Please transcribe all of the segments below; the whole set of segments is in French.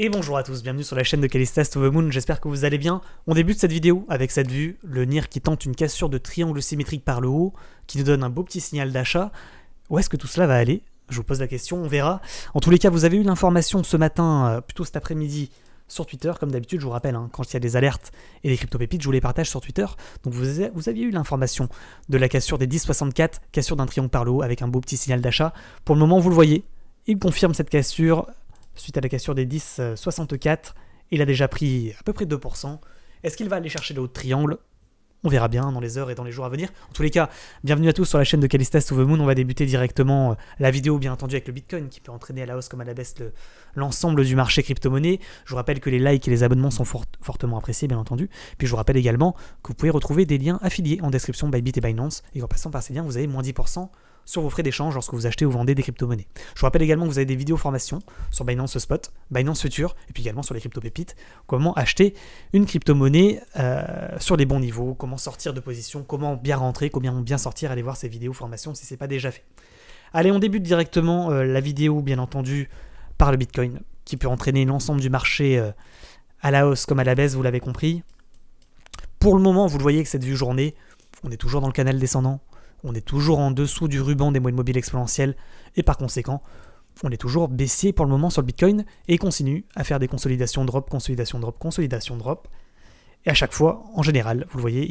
Et bonjour à tous, bienvenue sur la chaîne de Callistas to the Moon, j'espère que vous allez bien. On débute cette vidéo avec cette vue, le NIR qui tente une cassure de triangle symétrique par le haut, qui nous donne un beau petit signal d'achat. Où est-ce que tout cela va aller? Je vous pose la question, on verra. En tous les cas, vous avez eu l'information ce matin, plutôt cet après-midi, sur Twitter, comme d'habitude, je vous rappelle, quand il y a des alertes et des crypto-pépites, je vous les partage sur Twitter. Donc vous aviez eu l'information de la cassure des 10,64, cassure d'un triangle par le haut avec un beau petit signal d'achat. Pour le moment, vous le voyez, il confirme cette cassure. Suite à la cassure des 10,64, il a déjà pris à peu près 2%. Est-ce qu'il va aller chercher le haut de triangle? On verra bien dans les heures et dans les jours à venir. En tous les cas, bienvenue à tous sur la chaîne de Callistas to the Moon. On va débuter directement la vidéo, bien entendu, avec le Bitcoin qui peut entraîner à la hausse comme à la baisse l'ensemble du marché crypto-monnaie. Je vous rappelle que les likes et les abonnements sont fortement appréciés, bien entendu. Puis je vous rappelle également que vous pouvez retrouver des liens affiliés en description Bybit et Binance. Et en passant par ces liens, vous avez moins 10% sur vos frais d'échange lorsque vous achetez ou vendez des crypto-monnaies. Je vous rappelle également que vous avez des vidéos formations sur Binance Spot, Binance Future, et puis également sur les crypto-pépites, comment acheter une crypto-monnaie sur les bons niveaux, comment sortir de position, comment bien rentrer, comment bien sortir, allez voir ces vidéos formations si ce n'est pas déjà fait. Allez, on débute directement la vidéo, bien entendu, par le Bitcoin, qui peut entraîner l'ensemble du marché à la hausse comme à la baisse, vous l'avez compris. Pour le moment, vous le voyez que cette vue journée, on est toujours dans le canal descendant. On est toujours en dessous du ruban des moyennes mobiles exponentielles et par conséquent, on est toujours baissier pour le moment sur le Bitcoin et continue à faire des consolidations drop, consolidation drop, consolidation drop. Et à chaque fois, en général, vous le voyez,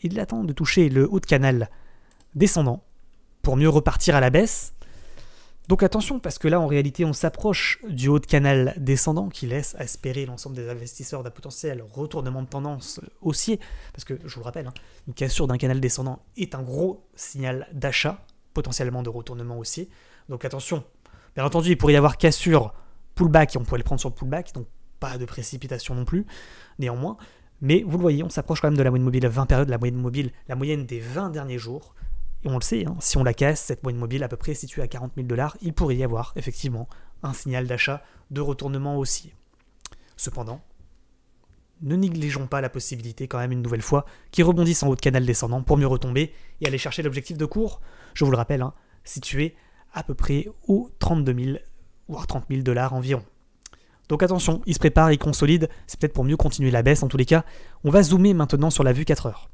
il attend de toucher le haut de canal descendant pour mieux repartir à la baisse. Donc attention, parce que là, en réalité, on s'approche du haut de canal descendant qui laisse espérer l'ensemble des investisseurs d'un potentiel retournement de tendance haussier. Parce que, je vous le rappelle, une cassure d'un canal descendant est un gros signal d'achat, potentiellement de retournement haussier. Donc attention, bien entendu, il pourrait y avoir cassure, pullback, et on pourrait le prendre sur le pullback, donc pas de précipitation non plus, néanmoins. Mais vous le voyez, on s'approche quand même de la moyenne mobile à 20 périodes, la moyenne des 20 derniers jours. Et on le sait, si on la casse, cette moyenne mobile à peu près située à 40 000 $, il pourrait y avoir effectivement un signal d'achat de retournement haussier. Cependant, ne négligeons pas la possibilité quand même une nouvelle fois qu'ils rebondissent en haut de canal descendant pour mieux retomber et aller chercher l'objectif de cours, je vous le rappelle, situé à peu près aux 32 000 voire 30 000 $ environ. Donc attention, il se prépare, il consolide, c'est peut-être pour mieux continuer la baisse en tous les cas. On va zoomer maintenant sur la vue 4 heures.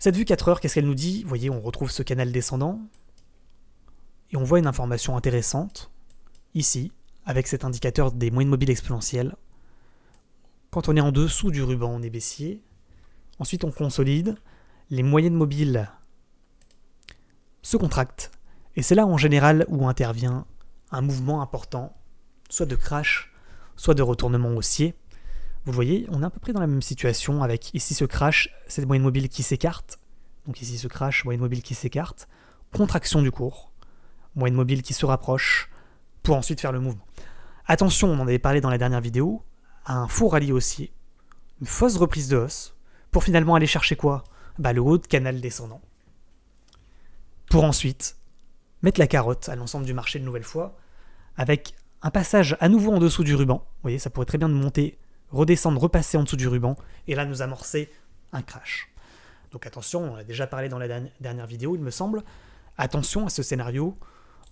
Cette vue 4 heures, qu'est-ce qu'elle nous dit? Vous voyez, on retrouve ce canal descendant. Et on voit une information intéressante, ici, avec cet indicateur des moyennes mobiles exponentielles. Quand on est en dessous du ruban, on est baissier. Ensuite, on consolide. Les moyennes mobiles se contractent. Et c'est là, en général, où intervient un mouvement important, soit de crash, soit de retournement haussier. Vous le voyez, on est à peu près dans la même situation avec ici ce crash, cette moyenne mobile qui s'écarte. Donc ici ce crash, moyenne mobile qui s'écarte. Contraction du cours. Moyenne mobile qui se rapproche pour ensuite faire le mouvement. Attention, on en avait parlé dans la dernière vidéo, à un faux rallye haussier, une fausse reprise de hausse, pour finalement aller chercher quoi? Le haut de canal descendant. Pour ensuite mettre la carotte à l'ensemble du marché une nouvelle fois, avec un passage à nouveau en dessous du ruban. Vous voyez, ça pourrait très bien monter, redescendre, repasser en dessous du ruban, et là nous amorcer un crash. Donc attention, on a déjà parlé dans la dernière vidéo, il me semble, attention à ce scénario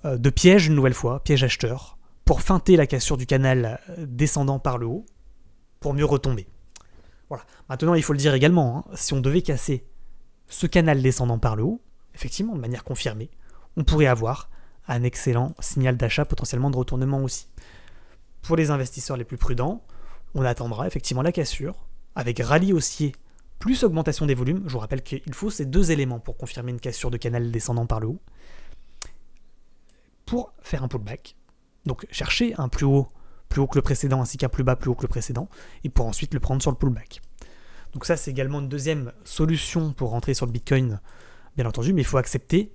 de piège une nouvelle fois, piège acheteur, pour feinter la cassure du canal descendant par le haut, pour mieux retomber. Voilà. Maintenant, il faut le dire également, si on devait casser ce canal descendant par le haut, effectivement, de manière confirmée, on pourrait avoir un excellent signal d'achat, potentiellement de retournement aussi. Pour les investisseurs les plus prudents, on attendra effectivement la cassure, avec rallye haussier plus augmentation des volumes. Je vous rappelle qu'il faut ces deux éléments pour confirmer une cassure de canal descendant par le haut, pour faire un pullback. Donc chercher un plus haut que le précédent, ainsi qu'un plus bas plus haut que le précédent, et pour ensuite le prendre sur le pullback. Donc ça, c'est également une deuxième solution pour rentrer sur le Bitcoin, bien entendu, mais il faut accepter,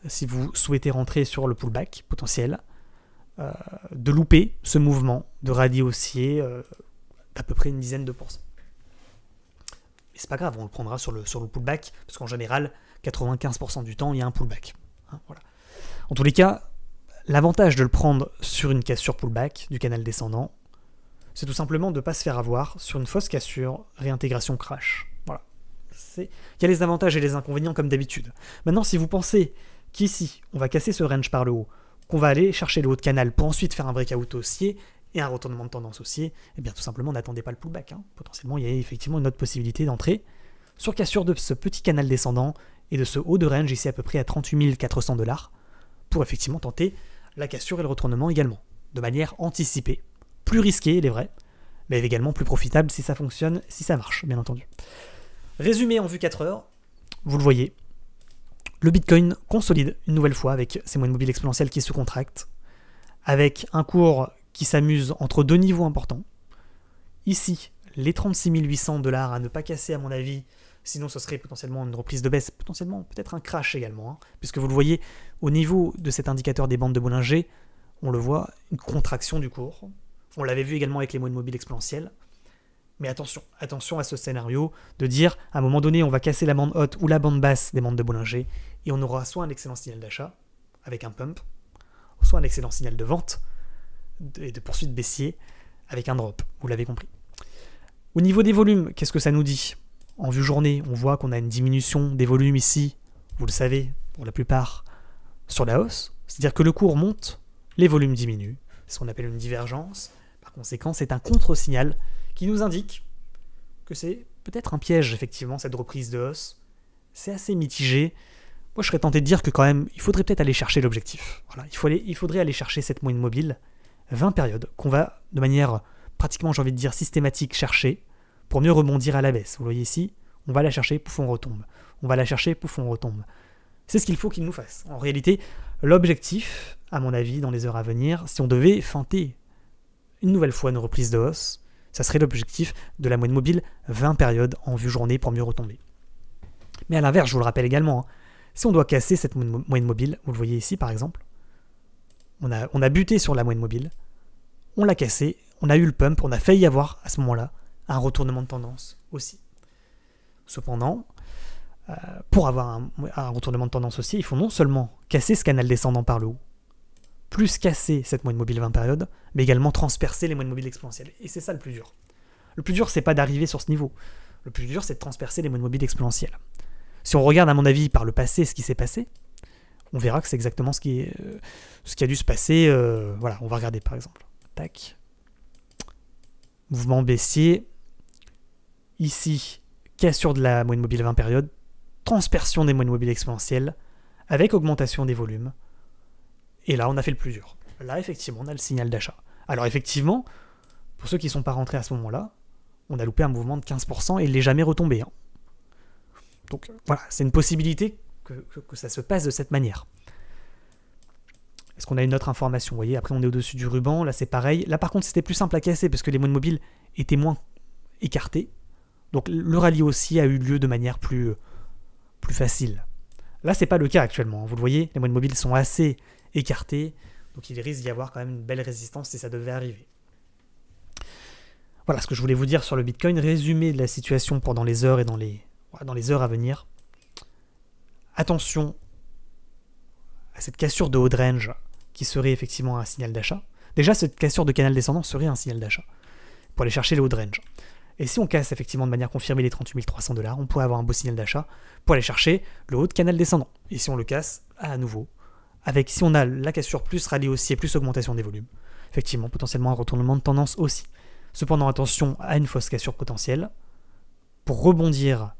si vous souhaitez rentrer sur le pullback potentiel, de louper ce mouvement de rallye haussier d'à peu près une dizaine de pourcents. Mais c'est pas grave, on le prendra sur le pullback, parce qu'en général, 95% du temps, il y a un pullback. Voilà. En tous les cas, l'avantage de le prendre sur une cassure pullback du canal descendant, c'est tout simplement de ne pas se faire avoir sur une fausse cassure, réintégration crash. Voilà. Il y a les avantages et les inconvénients comme d'habitude. Maintenant, si vous pensez qu'ici, on va casser ce range par le haut, qu'on va aller chercher le haut de canal pour ensuite faire un breakout haussier, et un retournement de tendance haussier, eh bien tout simplement n'attendez pas le pullback. Potentiellement, il y a effectivement une autre possibilité d'entrée sur cassure de ce petit canal descendant et de ce haut de range ici à peu près à 38 400 $, pour effectivement tenter la cassure et le retournement également, de manière anticipée, plus risquée, il est vrai, mais également plus profitable si ça fonctionne, si ça marche, bien entendu. Résumé en vue 4 heures, vous le voyez, le Bitcoin consolide une nouvelle fois avec ses moyennes mobiles exponentielles qui se contractent, avec un cours qui s'amuse entre deux niveaux importants. Ici, les 36 800 $ à ne pas casser à mon avis, sinon ce serait potentiellement une reprise de baisse, potentiellement peut-être un crash également, puisque vous le voyez au niveau de cet indicateur des bandes de Bollinger, on le voit, une contraction du cours. On l'avait vu également avec les moyennes mobiles exponentielles. Mais attention à ce scénario de dire à un moment donné on va casser la bande haute ou la bande basse des bandes de Bollinger et on aura soit un excellent signal d'achat avec un pump, soit un excellent signal de vente et de poursuite baissier avec un drop, vous l'avez compris. Au niveau des volumes, qu'est-ce que ça nous dit? En vue journée, on voit qu'on a une diminution des volumes ici, vous le savez, pour la plupart, sur la hausse. C'est-à-dire que le cours monte, les volumes diminuent. C'est ce qu'on appelle une divergence. Par conséquent, c'est un contre-signal qui nous indique que c'est peut-être un piège, effectivement, cette reprise de hausse. C'est assez mitigé. Moi, je serais tenté de dire que quand même, il faudrait peut-être aller chercher l'objectif. Voilà, il faudrait aller chercher cette moyenne mobile, 20 périodes, qu'on va, de manière pratiquement, j'ai envie de dire, systématique, chercher, pour mieux rebondir à la baisse. Vous voyez ici, on va la chercher, pouf, on retombe. On va la chercher, pouf, on retombe. C'est ce qu'il faut qu'il nous fasse. En réalité, l'objectif, à mon avis, dans les heures à venir, si on devait feinter une nouvelle fois une reprise de hausse, ça serait l'objectif de la moyenne mobile 20 périodes en vue journée pour mieux retomber. Mais à l'inverse, je vous le rappelle également, si on doit casser cette moyenne mobile, vous le voyez ici par exemple, on a buté sur la moyenne mobile, on l'a cassé, on a eu le pump, on a failli avoir à ce moment-là un retournement de tendance aussi. Cependant, pour avoir un retournement de tendance aussi, il faut non seulement casser ce canal descendant par le haut, plus casser cette moyenne mobile 20 périodes, mais également transpercer les moyennes mobiles exponentielles. Et c'est ça le plus dur. Le plus dur, c'est pas d'arriver sur ce niveau. Le plus dur, c'est de transpercer les moyennes mobiles exponentielles. Si on regarde, à mon avis, par le passé, ce qui s'est passé, on verra que c'est exactement ce qui a dû se passer. Voilà, on va regarder par exemple. Tac. Mouvement baissier. Ici, cassure de la moyenne mobile 20 périodes, transpersion des moyennes mobiles exponentielles, avec augmentation des volumes. Et là, on a fait le plus dur. Là, effectivement, on a le signal d'achat. Alors effectivement, pour ceux qui ne sont pas rentrés à ce moment-là, on a loupé un mouvement de 15% et il n'est jamais retombé. Donc voilà, c'est une possibilité que ça se passe de cette manière. Est-ce qu'on a une autre information? Vous voyez, après on est au-dessus du ruban, là c'est pareil. Là par contre c'était plus simple à casser parce que les moyennes mobiles étaient moins écartées. Donc le rallye aussi a eu lieu de manière plus facile. Là c'est pas le cas actuellement, vous le voyez, les moyennes mobiles sont assez écartées, donc il risque d'y avoir quand même une belle résistance si ça devait arriver. Voilà ce que je voulais vous dire sur le Bitcoin, résumé de la situation pendant les heures et dans les heures à venir. Attention à cette cassure de haut de range qui serait effectivement un signal d'achat. Déjà, cette cassure de canal descendant serait un signal d'achat pour aller chercher le haut de range. Et si on casse effectivement de manière confirmée les 38 300 $, on pourrait avoir un beau signal d'achat pour aller chercher le haut de canal descendant. Et si on le casse, à nouveau, si on a la cassure plus rallye haussier plus augmentation des volumes, effectivement, potentiellement un retournement de tendance aussi. Cependant, attention à une fausse cassure potentielle pour rebondir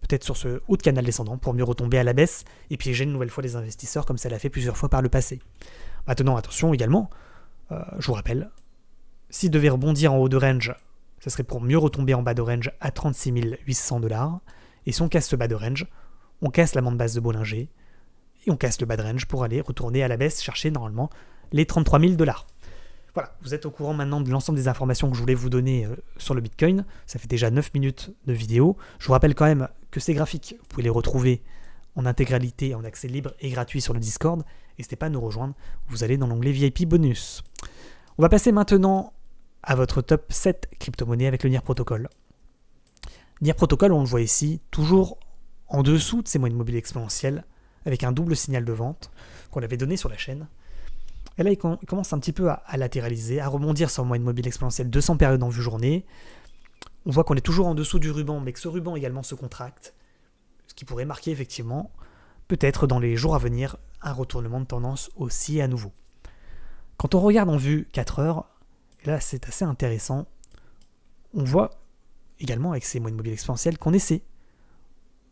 peut-être sur ce haut de canal descendant pour mieux retomber à la baisse et piéger une nouvelle fois les investisseurs comme ça l'a fait plusieurs fois par le passé. Maintenant, attention également, je vous rappelle, s'il devait rebondir en haut de range, ce serait pour mieux retomber en bas de range à 36 800 $. Et si on casse ce bas de range, on casse la bande basse de Bollinger et on casse le bas de range pour aller retourner à la baisse, chercher normalement les 33 000 $. Voilà, vous êtes au courant maintenant de l'ensemble des informations que je voulais vous donner sur le Bitcoin. Ça fait déjà 9 minutes de vidéo. Je vous rappelle quand même que ces graphiques, vous pouvez les retrouver en intégralité, en accès libre et gratuit sur le Discord. N'hésitez pas à nous rejoindre, vous allez dans l'onglet VIP bonus. On va passer maintenant à votre top 7 crypto-monnaies avec le NIR Protocol. NIR Protocol, on le voit ici, toujours en dessous de ces moyennes mobiles exponentielles, avec un double signal de vente qu'on avait donné sur la chaîne. Et là, il commence un petit peu à latéraliser, à rebondir sur moyenne mobile exponentielle 200 périodes en vue journée. On voit qu'on est toujours en dessous du ruban, mais que ce ruban également se contracte, ce qui pourrait marquer effectivement, peut-être dans les jours à venir, un retournement de tendance aussi à nouveau. Quand on regarde en vue 4 heures, Et là, c'est assez intéressant. On voit également avec ces moyennes mobiles exponentielles qu'on essaie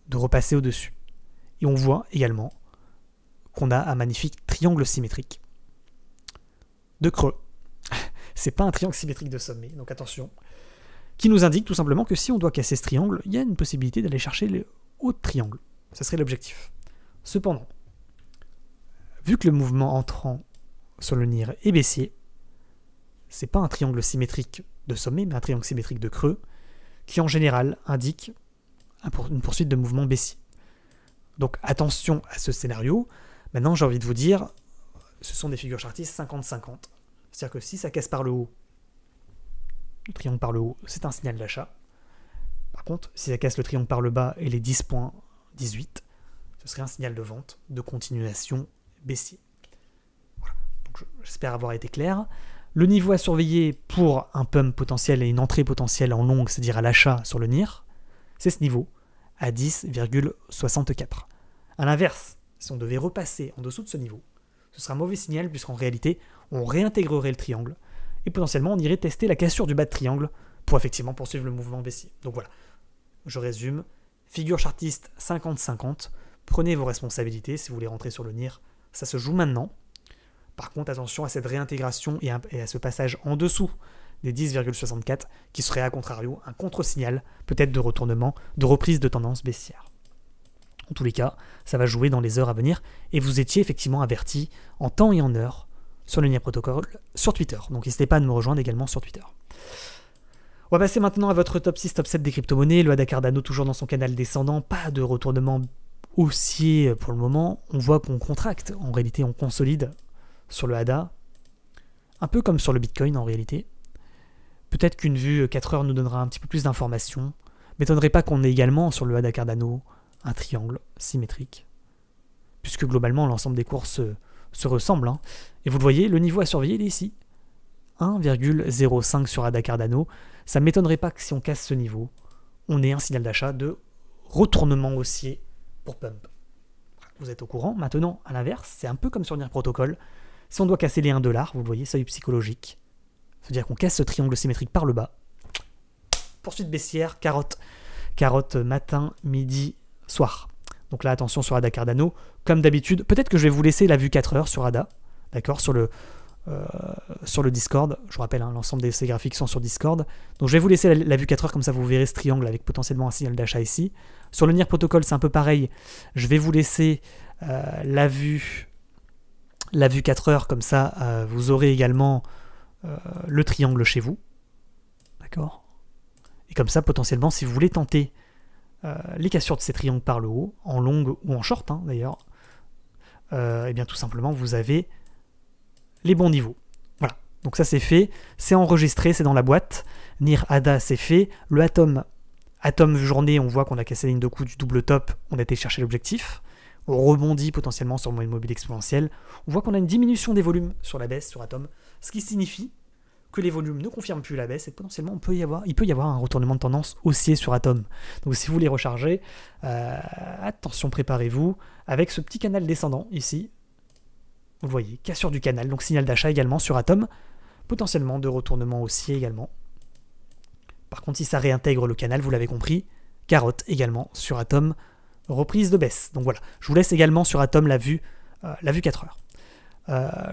de repasser au-dessus. Et on voit également qu'on a un magnifique triangle symétrique de creux. C'est pas un triangle symétrique de sommet, donc attention. Qui nous indique tout simplement que si on doit casser ce triangle, il y a une possibilité d'aller chercher le haut triangle. Ce serait l'objectif. Cependant, vu que le mouvement entrant sur le NIR est baissier, c'est pas un triangle symétrique de sommet, mais un triangle symétrique de creux, qui en général indique une poursuite de mouvement baissier. Donc attention à ce scénario. Maintenant, j'ai envie de vous dire, ce sont des figures chartistes 50-50. C'est-à-dire que si ça casse par le haut, le triangle par le haut, c'est un signal d'achat. Par contre, si ça casse le triangle par le bas et les 10.18, ce serait un signal de vente, de continuation baissier. Voilà. Donc j'espère avoir été clair. Le niveau à surveiller pour un pump potentiel et une entrée potentielle en longue, c'est-à-dire à l'achat sur le NIR, c'est ce niveau, à 10,64. A l'inverse, si on devait repasser en dessous de ce niveau, ce sera un mauvais signal puisqu'en réalité, on réintégrerait le triangle et potentiellement on irait tester la cassure du bas de triangle pour effectivement poursuivre le mouvement baissier. Donc voilà, je résume, figure chartiste 50-50, prenez vos responsabilités si vous voulez rentrer sur le NIR, ça se joue maintenant. Par contre, attention à cette réintégration et à ce passage en dessous des 10,64 qui serait à contrario un contre-signal, peut-être de retournement, de reprise de tendance baissière. En tous les cas, ça va jouer dans les heures à venir et vous étiez effectivement averti en temps et en heure sur le NIR Protocol sur Twitter. Donc n'hésitez pas à nous rejoindre également sur Twitter. On va passer maintenant à votre top 6, top 7 des crypto-monnaies. Le ADA Cardano toujours dans son canal descendant, pas de retournement haussier pour le moment. On voit qu'on contracte, en réalité on consolide sur le ADA, un peu comme sur le Bitcoin en réalité. Peut-être qu'une vue 4 heures nous donnera un petit peu plus d'informations. M'étonnerait pas qu'on ait également sur le ADA Cardano un triangle symétrique, puisque globalement l'ensemble des cours se ressemblent. Hein. Et vous le voyez, le niveau à surveiller il est ici. 1,05 sur ADA Cardano. Ça ne m'étonnerait pas que si on casse ce niveau, on ait un signal d'achat de retournement haussier pour pump. Vous êtes au courant. Maintenant, à l'inverse, c'est un peu comme sur NIR Protocol. Si on doit casser les 1 $, vous le voyez, seuil psychologique. C'est-à-dire qu'on casse ce triangle symétrique par le bas. Poursuite baissière, carotte. Carotte matin, midi, soir. Donc là, attention sur ADA Cardano. Comme d'habitude, peut-être que je vais vous laisser la vue 4 heures sur ADA. D'accord, sur le Discord. Je vous rappelle, hein, l'ensemble de ces graphiques sont sur Discord. Donc je vais vous laisser la vue 4 heures, comme ça vous verrez ce triangle avec potentiellement un signal d'achat ici. Sur le NIR Protocol, c'est un peu pareil. Je vais vous laisser la vue 4 heures, comme ça vous aurez également le triangle chez vous. D'accord. Et comme ça, potentiellement, si vous voulez tenter les cassures de ces triangles par le haut, en longue ou en short hein, d'ailleurs, et bien tout simplement, vous avez les bons niveaux. Voilà. Donc ça c'est fait, c'est enregistré, c'est dans la boîte. NIR ADA c'est fait. Le Atom vue journée, on voit qu'on a cassé la ligne de coup du double top, on a été chercher l'objectif. On rebondit potentiellement sur moyenne mobile exponentielle. On voit qu'on a une diminution des volumes sur la baisse sur Atom, ce qui signifie que les volumes ne confirment plus la baisse et potentiellement il peut y avoir un retournement de tendance haussier sur Atom. Donc si vous les rechargez, attention, préparez-vous avec ce petit canal descendant ici. Vous le voyez, cassure du canal, donc signal d'achat également sur Atom, potentiellement de retournement haussier également. Par contre, si ça réintègre le canal, vous l'avez compris, carotte également sur Atom, reprise de baisse. Donc voilà, je vous laisse également sur Atom la vue 4 heures.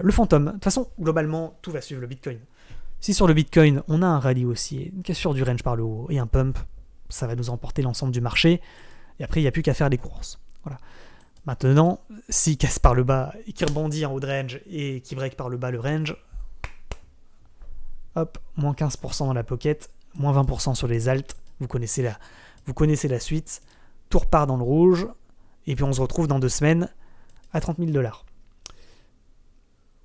Le fantôme, de toute façon, globalement, tout va suivre le Bitcoin. Si sur le Bitcoin, on a un rallye haussier, une cassure du range par le haut et un pump, ça va nous emporter l'ensemble du marché. Et après, il n'y a plus qu'à faire des courses. Voilà. Maintenant, s'il casse par le bas et qu'il rebondit en haut de range et qu'il break par le bas le range, hop, moins 15% dans la pocket, moins 20% sur les alts, vous connaissez la suite, tout repart dans le rouge, et puis on se retrouve dans 2 semaines à 30 000 $.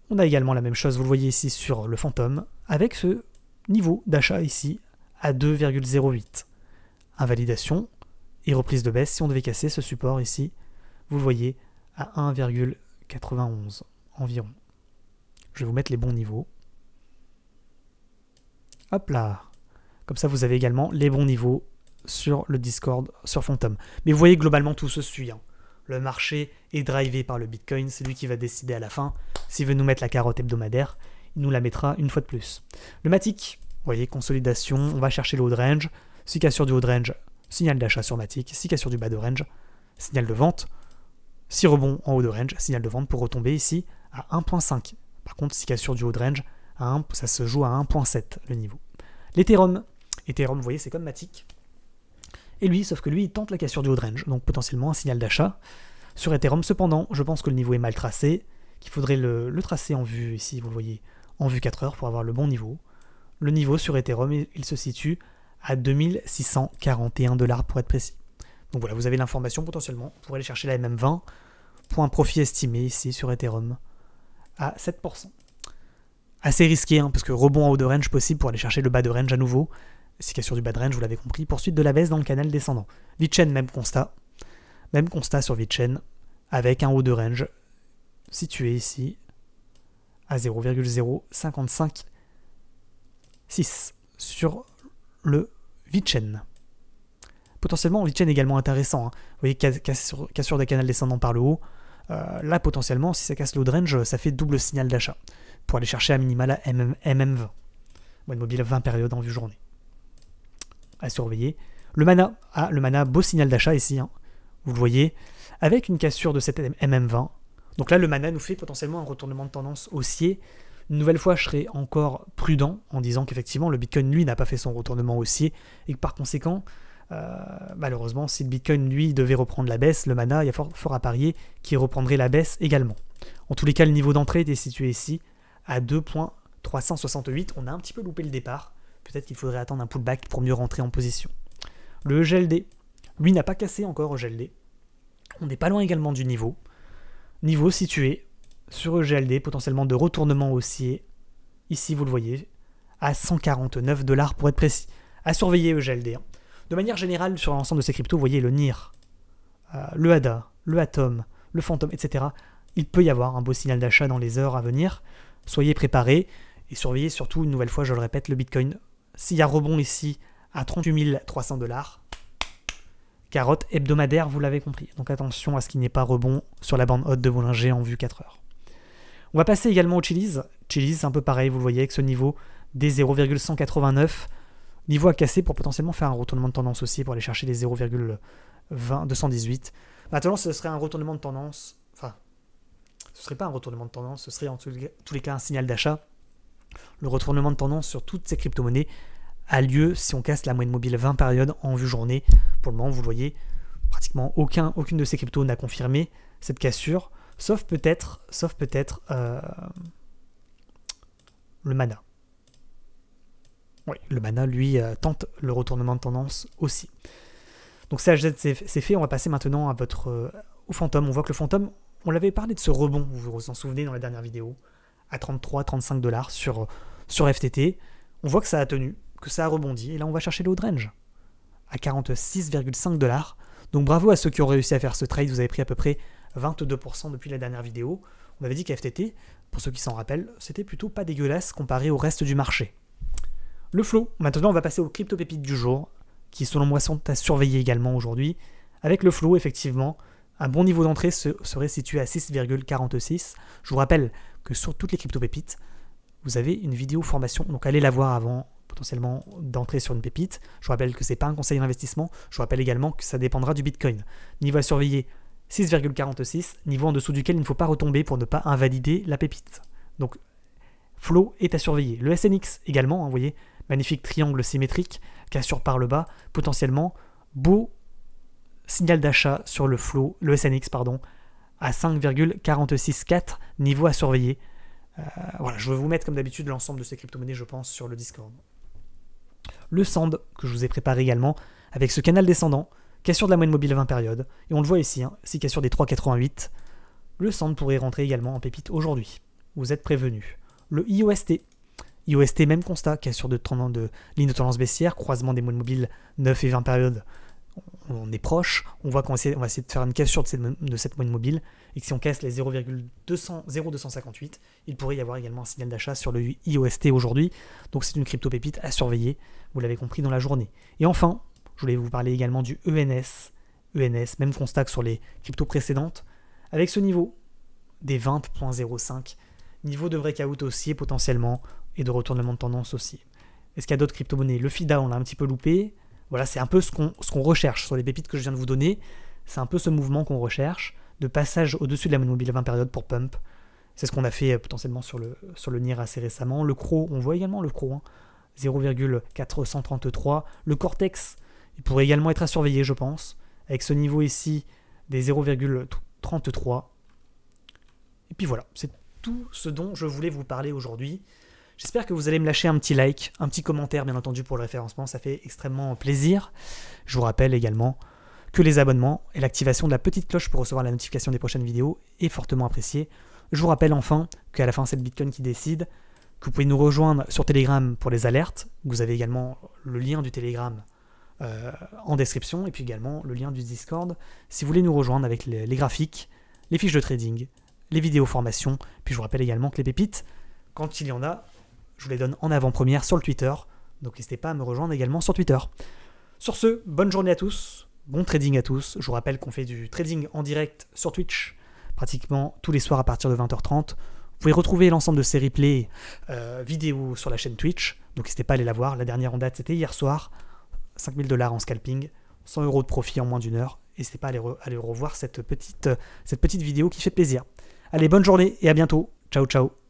On a également la même chose, vous le voyez ici sur le fantôme, avec ce niveau d'achat ici à 2,08. Invalidation et reprise de baisse si on devait casser ce support ici, vous le voyez, à 1,91 environ. Je vais vous mettre les bons niveaux. Hop là. Comme ça, vous avez également les bons niveaux sur le Discord, sur Phantom. Mais vous voyez, globalement, tout se suit. Hein. Le marché est drivé par le Bitcoin. C'est lui qui va décider à la fin s'il veut nous mettre la carotte hebdomadaire. il nous la mettra une fois de plus. Le Matic, vous voyez, consolidation, on va chercher le haut de range. Si cassure du haut de range, signal d'achat sur Matic. Si cassure du bas de range, signal de vente. Si rebond en haut de range, signal de vente pour retomber ici à 1.5. Par contre, si cassure du haut de range, ça se joue à 1.7 le niveau. L'Ethereum, vous voyez, c'est comme Matic. Et lui, sauf que lui, il tente la cassure du haut de range, donc potentiellement un signal d'achat sur Ethereum. Cependant, je pense que le niveau est mal tracé, qu'il faudrait le tracer en vue, ici, vous le voyez, en vue 4 heures pour avoir le bon niveau. Le niveau sur Ethereum, il se situe à 2641 $ pour être précis. Donc voilà, vous avez l'information potentiellement pour aller chercher la MM20 pour un profit estimé ici sur Ethereum à 7%. Assez risqué, hein, parce que rebond en haut de range possible pour aller chercher le bas de range à nouveau. Si cassure du bas de range, vous l'avez compris. Poursuite de la baisse dans le canal descendant. VeChain, même constat. Même constat sur VeChain, avec un haut de range situé ici à 0,0556 sur le VeChain. Potentiellement, VeChain également intéressant. Hein. Vous voyez, cassure des canals descendants par le haut. Là, potentiellement, si ça casse le haut de range, ça fait double signal d'achat pour aller chercher à minima la MM20. Moyenne mobile 20 périodes en vue journée. À surveiller. Le mana, beau signal d'achat ici. Hein. Vous le voyez, avec une cassure de cette MM20. Donc là, le mana nous fait potentiellement un retournement de tendance haussier. Une nouvelle fois, je serai encore prudent en disant qu'effectivement, le Bitcoin, lui, n'a pas fait son retournement haussier et que par conséquent, malheureusement, si le Bitcoin, lui, devait reprendre la baisse, le mana, il y a fort à parier qu'il reprendrait la baisse également. En tous les cas, le niveau d'entrée était situé ici à 2.368. On a un petit peu loupé le départ. Peut-être qu'il faudrait attendre un pullback pour mieux rentrer en position. Le EGLD, lui, n'a pas cassé encore EGLD. On n'est pas loin également du niveau. Niveau situé sur EGLD, potentiellement de retournement haussier. Ici, vous le voyez, à 149 $ pour être précis. À surveiller EGLD. Hein. De manière générale, sur l'ensemble de ces cryptos, vous voyez le NIR, le ADA, le Atom, le Phantom, etc. Il peut y avoir un beau signal d'achat dans les heures à venir. Soyez préparés et surveillez surtout, une nouvelle fois, je le répète, le Bitcoin. S'il y a rebond ici à 38 300 $, carotte hebdomadaire, vous l'avez compris. Donc attention à ce qu'il n'y ait pas rebond sur la bande haute de Bollinger en vue 4 heures. On va passer également au Chiliz. Chiliz, c'est un peu pareil, vous le voyez, avec ce niveau des 0,189. Niveau à casser pour potentiellement faire un retournement de tendance aussi, pour aller chercher les 0,218. Maintenant, ce serait un retournement de tendance. Enfin, ce ne serait pas un retournement de tendance, ce serait en tous les cas un signal d'achat. Le retournement de tendance sur toutes ces crypto-monnaies a lieu si on casse la moyenne mobile 20 périodes en vue journée. Pour le moment, vous le voyez, pratiquement aucune de ces cryptos n'a confirmé cette cassure, sauf peut-être le mana. Oui, le mana, lui, tente le retournement de tendance aussi. Donc CHZ, c'est fait. On va passer maintenant à au Phantom. On voit que le Phantom, on l'avait parlé de ce rebond, vous vous en souvenez dans la dernière vidéo, à 33-35 $ sur FTT. On voit que ça a tenu, que ça a rebondi. Et là, on va chercher le haut de range à 46,5 $. Donc bravo à ceux qui ont réussi à faire ce trade. Vous avez pris à peu près 22% depuis la dernière vidéo. On avait dit qu'à FTT, pour ceux qui s'en rappellent, c'était plutôt pas dégueulasse comparé au reste du marché. Le flow, maintenant on va passer aux crypto-pépites du jour, qui selon moi sont à surveiller également aujourd'hui. Avec le flow, effectivement, un bon niveau d'entrée serait situé à 6,46. Je vous rappelle que sur toutes les crypto-pépites, vous avez une vidéo formation, donc allez la voir avant potentiellement d'entrer sur une pépite. Je vous rappelle que ce n'est pas un conseil d'investissement. Je vous rappelle également que ça dépendra du Bitcoin. Niveau à surveiller, 6,46, niveau en dessous duquel il ne faut pas retomber pour ne pas invalider la pépite. Donc, flow est à surveiller. Le SNX également, hein, vous voyez, magnifique triangle symétrique, cassure par le bas, potentiellement beau signal d'achat sur le flow, le SNX, pardon, à 5,464, niveau à surveiller. Voilà, je vais vous mettre comme d'habitude l'ensemble de ces crypto-monnaies, je pense, sur le Discord. Le Sand, que je vous ai préparé également, avec ce canal descendant, cassure de la moyenne mobile 20 périodes, et on le voit ici, hein, si cassure des 3,88, le Sand pourrait rentrer également en pépite aujourd'hui. Vous êtes prévenus. Le IOST, même constat, cassure de ligne de tendance baissière, croisement des moyennes mobiles 9 et 20 périodes, on est proche, on voit qu'on va essayer de faire une cassure de cette moyenne mobile, et que si on casse les 0,258, il pourrait y avoir également un signal d'achat sur le IOST aujourd'hui, donc c'est une crypto-pépite à surveiller, vous l'avez compris, dans la journée. Et enfin, je voulais vous parler également du ENS, même constat que sur les cryptos précédentes, avec ce niveau des 20,05, Niveau de breakout haussier potentiellement, et de retournement de tendance aussi. Est-ce qu'il y a d'autres crypto-monnaies? Le FIDA, on l'a un petit peu loupé. Voilà, c'est un peu ce qu'on recherche sur les pépites que je viens de vous donner. C'est un peu ce mouvement qu'on recherche, de passage au-dessus de la mobile 20 période pour pump. C'est ce qu'on a fait potentiellement sur le NIR assez récemment. Le CRO, on voit également le CRO, hein, 0,433. Le Cortex, il pourrait également être à surveiller, je pense, avec ce niveau ici des 0,33. Et puis voilà, c'est tout ce dont je voulais vous parler aujourd'hui. J'espère que vous allez me lâcher un petit like, un petit commentaire bien entendu pour le référencement, ça fait extrêmement plaisir. Je vous rappelle également que les abonnements et l'activation de la petite cloche pour recevoir la notification des prochaines vidéos est fortement apprécié. Je vous rappelle enfin qu'à la fin c'est le Bitcoin qui décide, que vous pouvez nous rejoindre sur Telegram pour les alertes. Vous avez également le lien du Telegram en description et puis également le lien du Discord si vous voulez nous rejoindre avec les graphiques, les fiches de trading, les vidéos formations. Puis je vous rappelle également que les pépites, quand il y en a, je vous les donne en avant-première sur le Twitter. Donc n'hésitez pas à me rejoindre également sur Twitter. Sur ce, bonne journée à tous, bon trading à tous. Je vous rappelle qu'on fait du trading en direct sur Twitch, pratiquement tous les soirs à partir de 20h30. Vous pouvez retrouver l'ensemble de ces replays vidéo sur la chaîne Twitch. Donc n'hésitez pas à aller la voir. La dernière en date, c'était hier soir. 5 000 $ en scalping, 100 € de profit en moins d'une heure. N'hésitez pas à aller revoir cette petite vidéo qui fait plaisir. Allez, bonne journée et à bientôt. Ciao, ciao.